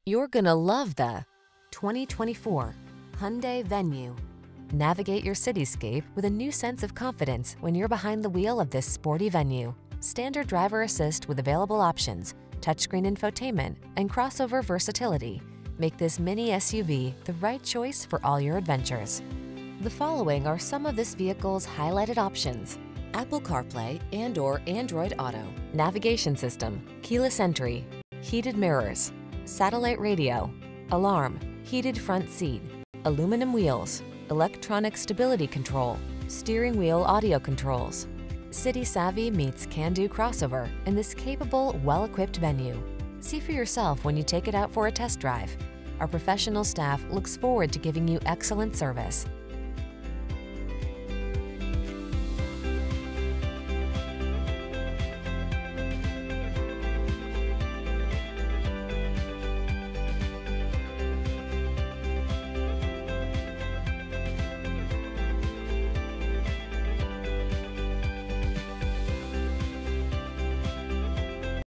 You're gonna love the 2024 Hyundai Venue. Navigate your cityscape with a new sense of confidence when you're behind the wheel of this sporty Venue. Standard driver assist with available options, touchscreen infotainment, and crossover versatility make this mini SUV the right choice for all your adventures. The following are some of this vehicle's highlighted options: Apple CarPlay and/or Android Auto, navigation system, keyless entry, heated mirrors, satellite radio, alarm, heated front seat, aluminum wheels, electronic stability control, steering wheel audio controls. City savvy meets can-do crossover in this capable, well-equipped Venue. See for yourself when you take it out for a test drive. Our professional staff looks forward to giving you excellent service.